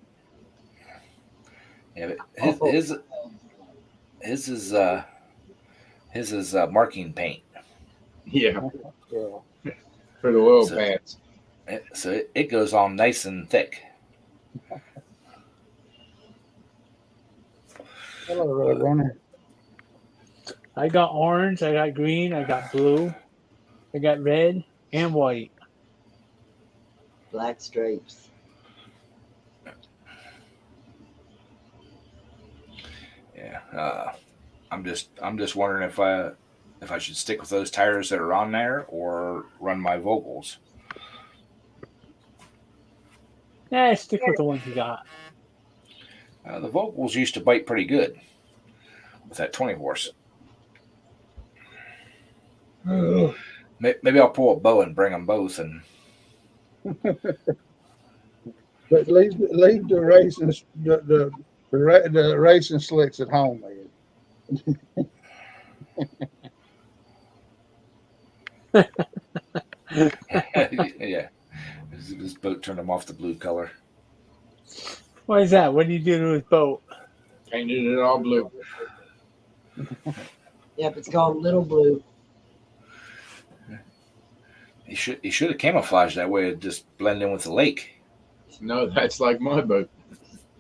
Yeah, but Oh, his is marking paint. Yeah, Yeah. for the oil So pads. it goes on nice and thick. Hello, Roadrunner. I got orange, I got green, I got blue, I got red and white. black stripes. Yeah. I'm just wondering if I should stick with those tires that are on there or run my Vogels. Yeah, stick with the ones you got. The Vogels used to bite pretty good with that 20 horse. Maybe I'll pull a bow and bring them both. And But leave the racing the racing slicks at home, man. yeah, this boat turned them off the blue color. Why is that? What do you do to his boat? Painted it all blue. Yep, it's called Little Blue. He should have camouflaged that way. It just blend in with the lake. No, that's like my boat.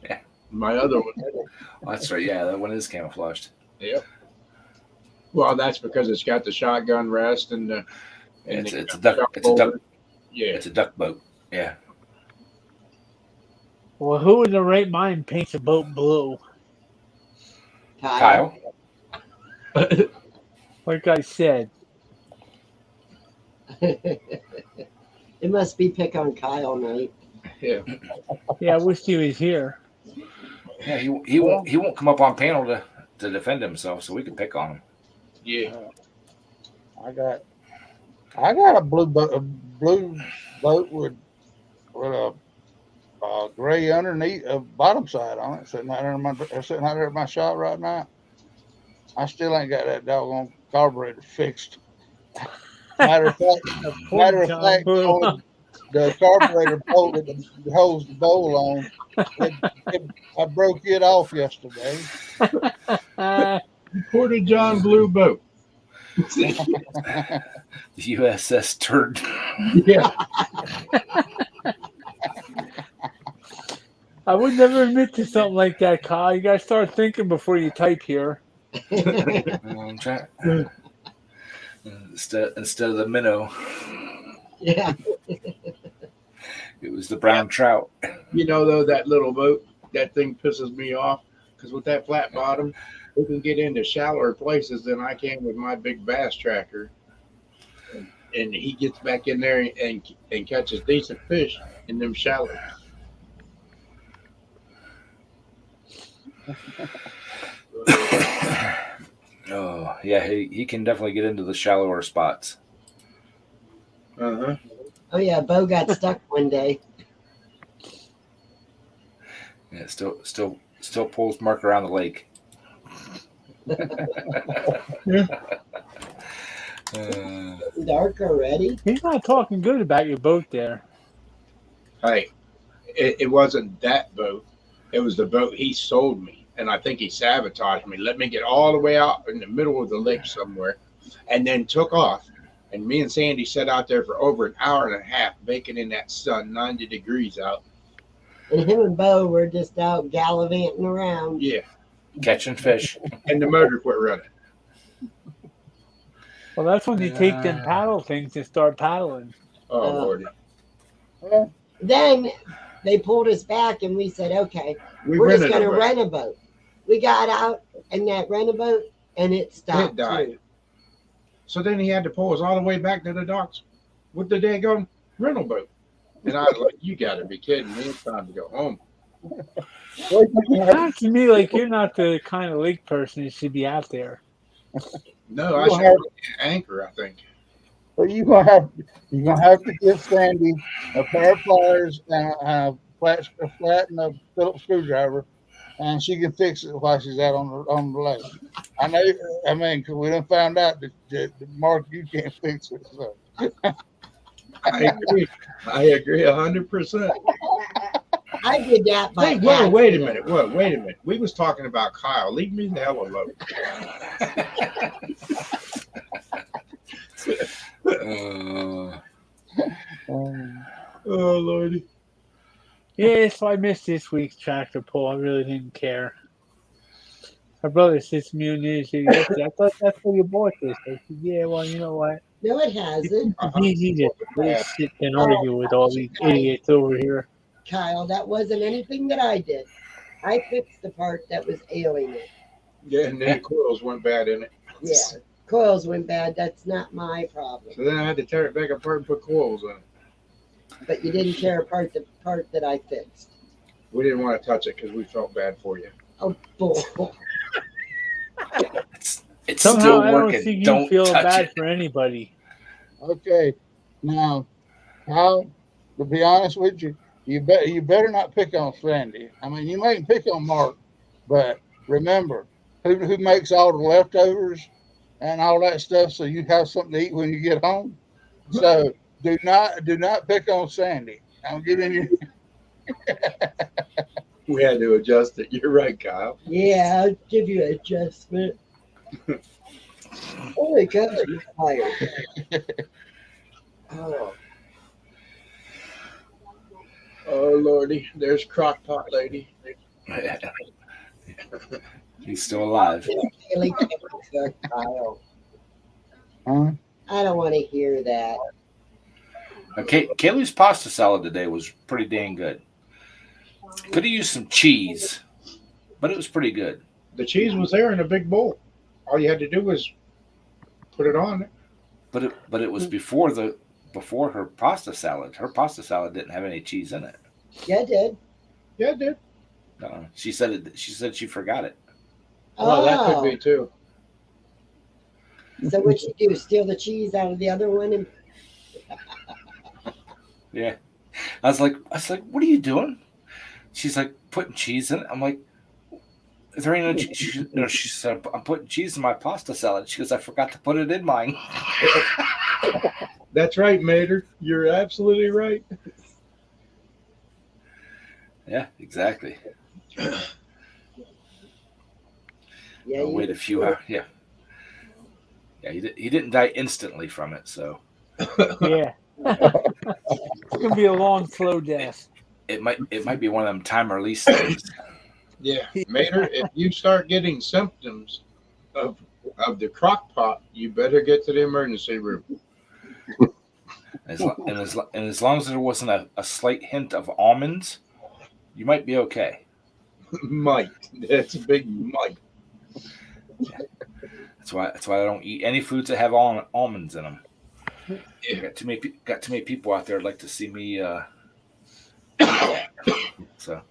Yeah. My other one. Oh, that's right. Yeah, that one is camouflaged. Yep. Well, that's because it's got the shotgun rest and the. And It's a duck. It's a duck. Yeah. It's a duck boat. Yeah. Well, who in the right mind paints a boat blue? Kyle. Like I said, It must be pick on Kyle night. Yeah. yeah, I wish he was here. Yeah, he won't come up on panel to defend himself, so we can pick on him. Yeah. I got a blue boat with a gray underneath a bottom side on it, sitting out there in my shop right now. I still ain't got that doggone carburetor fixed. Matter of fact, the carburetor bolt that holds the bowl on, I broke it off yesterday. Porta John Blue boat. The USS Turd. Yeah. I would never admit to something like that, Kyle. You gotta start thinking before you type here. I'm trying. Instead of the minnow, Yeah. it was the brown trout. You know, though, that little boat, that thing pisses me off because with that flat bottom, we can get into shallower places than I can with my big bass tracker. And he gets back in there and catches decent fish in them shallows. Oh yeah, he can definitely get into the shallower spots. Uh-huh. Oh yeah, Bo got stuck one day. Yeah, still pulls Mark around the lake. Dark already? He's not talking good about your boat there. Hey, it wasn't that boat. It was the boat he sold me. And I think he sabotaged me. Let me get all the way out in the middle of the lake somewhere and then took off. And me and Sandy sat out there for over an hour and a half baking in that sun, 90 degrees out. And him and Bo were just out gallivanting around. Yeah. Catching fish. And the motor quit running. Well, that's when you take them paddle things and start paddling. Oh, Lordy. Then they pulled us back and we said, okay, We we're just rented going to a boat. rent a boat. We got out in that rent a boat and it stopped. It died. Too. So then he had to pull us all the way back to the docks with the daggone rental boat. And I was like, you got to be kidding me. It's time to go home. Sounds to me like you're not the kind of lake person that should be out there. No, I should anchor, I think. Well, you're gonna have to give Sandy a pair of pliers and a flat and a Phillips screwdriver, and she can fix it while she's out on the lake. I know. I mean, 'cause we done found out that Mark, you can't fix it. So. I agree. I agree 100%. I did that by Hey, whoa, wait a accident. minute. Wait a minute. We was talking about Kyle. Leave me the hell alone. Oh, Lordy. Yeah, so I missed this week's tractor pull. I really didn't care. My brother said to me on the issue yesterday, I thought that's where you bought this. I said, yeah, well, you know what? No, it hasn't. It's easy to sit and Oh, argue with all these idiots over here. Kyle, that wasn't anything that I did. I fixed the part that was ailing it. Yeah, and then the coils went bad in it. Yeah, coils went bad. That's not my problem. So then I had to tear it back apart and put coils in it. But you didn't tear apart the part that I fixed. We didn't want to touch it because we felt bad for you. Oh, bull. It's Somehow still I don't working. think you Don't feel touch bad it. for anybody. Okay, now, how? To be honest with you, you better not pick on Sandy. I mean, you may pick on Mark, but remember, who makes all the leftovers and all that stuff, so you have something to eat when you get home. So do not pick on Sandy. I'm giving you. We had to adjust it. You're right, Kyle. Yeah, I'll give you an adjustment. Oh my gosh, I'm tired. Oh, Oh, Lordy. There's Crockpot Lady. He's still alive. Haley, Kyle. Huh? I don't want to hear that. Okay, Kaylee's pasta salad today was pretty dang good. Could have used some cheese, but it was pretty good. The cheese was there in a big bowl. All you had to do was put it on. But it was before her pasta salad. Her pasta salad didn't have any cheese in it. Yeah, it did. Yeah, it did. She said she forgot it. Well, that could be too. So what you do? Steal the cheese out of the other one and Yeah. I was like, what are you doing? She's like, putting cheese in it. I'm like, there ain't no cheese. She said, I'm putting cheese in my pasta salad. She goes, I forgot to put it in mine. That's right, Mater. You're absolutely right. Yeah, exactly. yeah, I'll wait a few hours. Yeah. Yeah, he didn't die instantly from it, so. Yeah. It's going to be a long, slow death. It might be one of them time release things. Yeah, Mater, if you start getting symptoms of the crock pot, you better get to the emergency room. As long as there wasn't a slight hint of almonds, you might be okay. Might. That's a big might. That's why I don't eat any foods that have almonds in them. Yeah. Got too many people out there that'd like to see me eat that. So.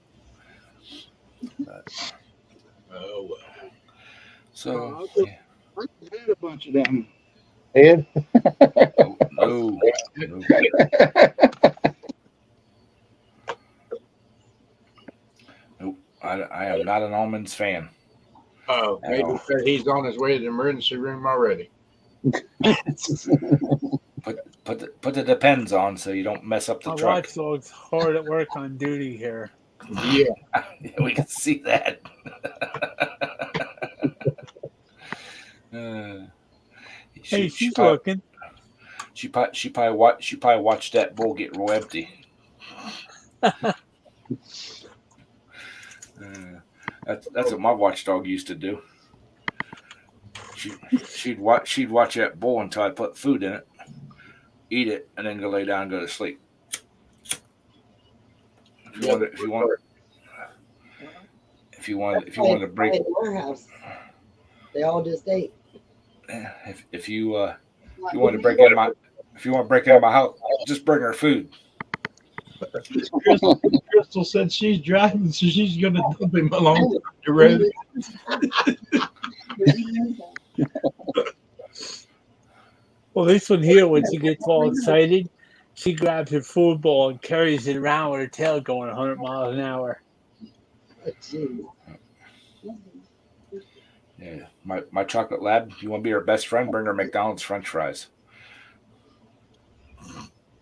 Oh well. So. Yeah. I had a bunch of them. Ed? No. Nope. I am not an almonds fan. Oh, Mater said he's on his way to the emergency room already. Put the depends on so you don't mess up the My truck. watchdog's hard at work on duty here. Yeah. We can see that. Hey, she's looking. She probably watched that bowl get real empty. That's what my watchdog used to do. She'd watch that bowl until I put food in it, eat it, and then go lay down and go to sleep. If you want to break in our house, they all just ate. if you want to break into my house, just bring her food. Crystal said she's driving, so she's going to dump him along the road. Well, this one here, when she gets all excited, she grabs her food bowl and carries it around with her tail going 100 miles an hour. Yeah, my chocolate lab. You want to be her best friend? Bring her McDonald's French fries.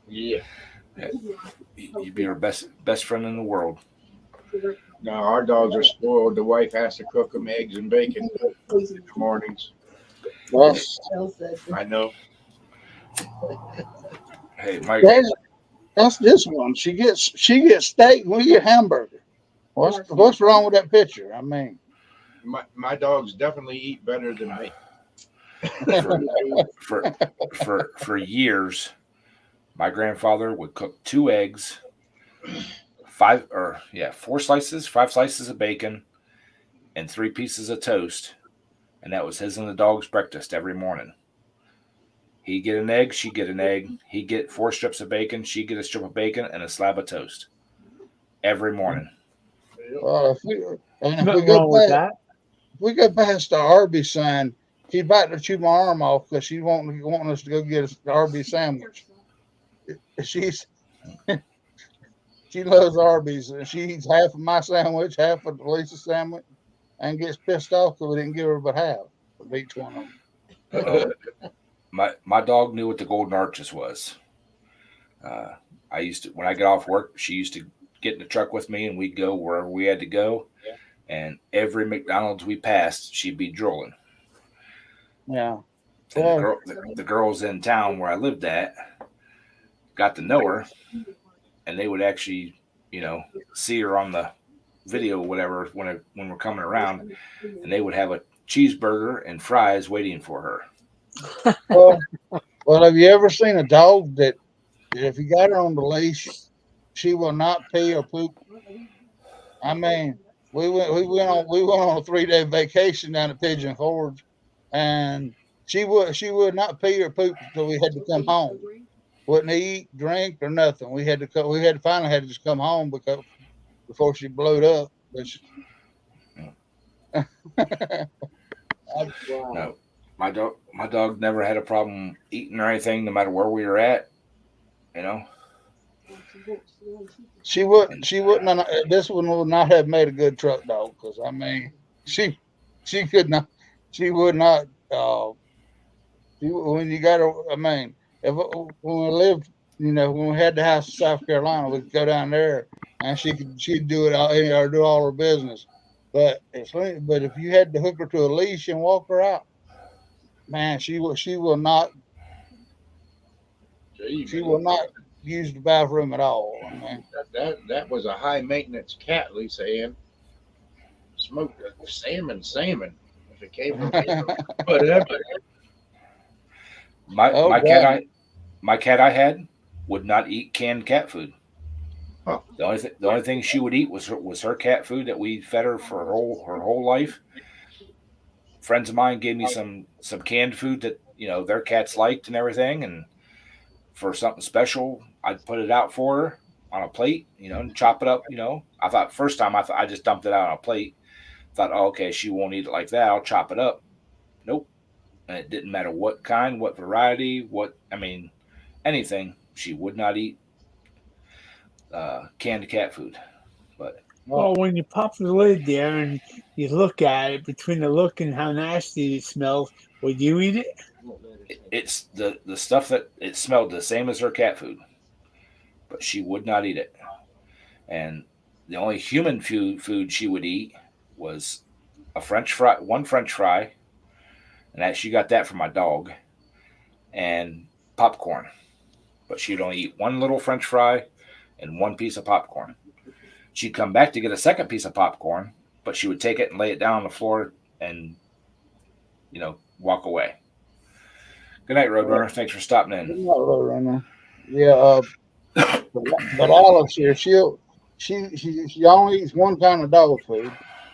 Yeah. You'd be her best friend in the world. No, our dogs are spoiled. The wife has to cook them eggs and bacon in the mornings. Well, Bill said, I know. Hey, Mike. that's this one. She gets steak. We get hamburger. What's wrong with that picture? I mean, My dogs definitely eat better than me. For years, my grandfather would cook 2 eggs, 5 slices of bacon, and 3 pieces of toast, and that was his and the dog's breakfast every morning. He'd get an egg, she'd get an egg. He'd get 4 strips of bacon, she'd get a strip of bacon and a slab of toast every morning. well, if Nothing wrong with that. if we go past the Arby's sign, she's about to chew my arm off because she's wanting us to go get an Arby's sandwich. She's she loves Arby's and she eats half of my sandwich, half of Lisa's sandwich, and gets pissed off because we didn't give her but half of each one of them. My dog knew what the Golden Arches was. I used to, when I get off work, she used to get in the truck with me and we'd go wherever we had to go. And every McDonald's we passed, she'd be drooling. Yeah. And the girls in town where I lived at got to know her, and they would actually, see her on the video, whatever, when we're coming around, and they would have a cheeseburger and fries waiting for her. Well, have you ever seen a dog that if you got her on the leash, she will not pee or poop? I mean, we went on a 3-day vacation down at Pigeon Forge, and she would not pee or poop until we had to come home. Wouldn't eat, drink, or nothing. We had to finally had to just come home before she blowed up. wow. No, my dog never had a problem eating or anything, no matter where we were at. She wouldn't. This one would not have made a good truck dog because I mean, she could not. She would not. When you got her, I mean, when we lived, when we had the house in South Carolina, we'd go down there and she'd do it all, or do all her business. But if you had to hook her to a leash and walk her out, man, she will not. She will not use the bathroom at all. I mean, That was a high maintenance cat, Lisa Ann. Smoked salmon. If it came from whatever. My Oh, my God. cat I had would not eat canned cat food. Huh. The only thing she would eat was her cat food that we fed her for her whole life. Friends of mine gave me some canned food that their cats liked and everything, and for something special, I'd put it out for her on a plate, and chop it up. I thought first time I just dumped it out on a plate. Thought, oh, okay, she won't eat it like that. I'll chop it up. Nope. And it didn't matter what kind, what variety, anything. She would not eat canned cat food. But Well, when you pop the lid there and you look at it, between the look and how nasty it smells, would you eat it? it's the stuff that it smelled the same as her cat food, but she would not eat it. And the only human food she would eat was a French fry, one French fry, and that she got that from my dog, and popcorn. But she'd only eat one little French fry and one piece of popcorn. She'd come back to get a second piece of popcorn, but she would take it and lay it down on the floor and, walk away. Good night, Roadrunner. Thanks for stopping in. Good night, Roadrunner. Yeah, but Alice here, she only eats one kind of dog food.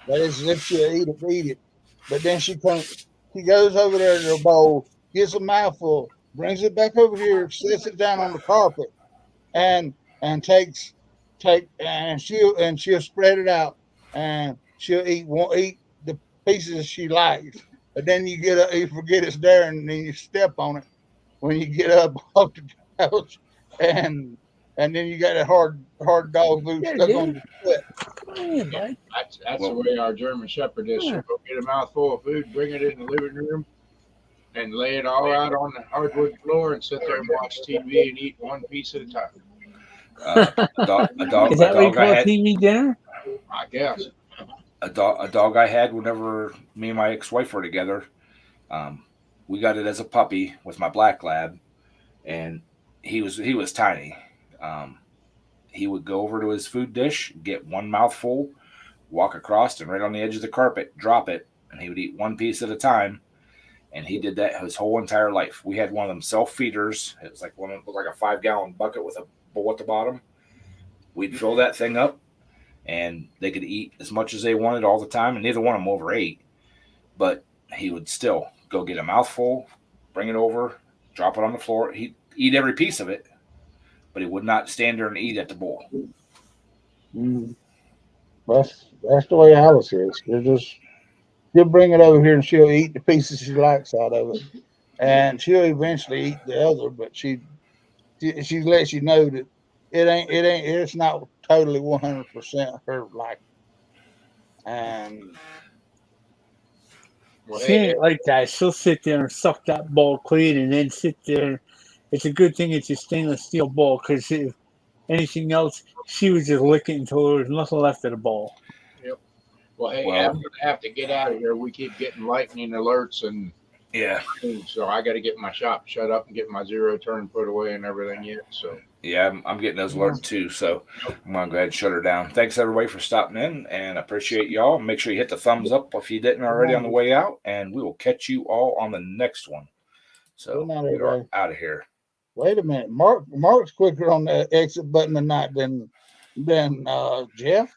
That is, if she'll eat it. But then she goes over there to her bowl, gets a mouthful, brings it back over here, sets it down on the carpet, and she'll spread it out, and she'll eat the pieces she likes. But then you forget it's there, and then you step on it when you get up off the couch, and then you got a hard dog food stuck on your foot. Yeah, that's the way our German Shepherd is. She'll go get a mouthful of food, bring it in the living room, and lay it all out on the hardwood floor and sit there and watch TV and eat one piece at a time. Is that what you call TV dinner? I guess. A dog I had whenever me and my ex-wife were together. We got it as a puppy with my black lab, and he was tiny. He would go over to his food dish, get one mouthful, walk across, and right on the edge of the carpet, drop it, and he would eat one piece at a time. And he did that his whole entire life. We had one of them self feeders. It was like like a 5-gallon bucket with a bowl at the bottom. We'd fill that thing up, and they could eat as much as they wanted all the time, and neither one of them overate. But he would still go get a mouthful, bring it over, drop it on the floor. He'd eat every piece of it, but he would not stand there and eat at the bowl. That's the way Alice is. She'll bring it over here and she'll eat the pieces she likes out of it, and she'll eventually eat the other. But she lets you know that it's not totally 100% her liking. And She ain't like that. She'll sit there and suck that bowl clean and then sit there. It's a good thing it's a stainless steel bowl, because if anything else, she would just lick it until there was nothing left of the bowl. Yep. Well, hey, I'm going to have to get out of here. We keep getting lightning alerts, and yeah, so I got to get my shop shut up and get my zero turn put away and everything yet. So yeah, I'm getting those alerts too. So I'm going to go ahead and shut her down. Thanks everybody for stopping in, and I appreciate y'all. Make sure you hit the thumbs up if you didn't already on the way out, and we will catch you all on the next one. So we are out of here. Wait a minute, Mark's quicker on the exit button tonight than Jeff.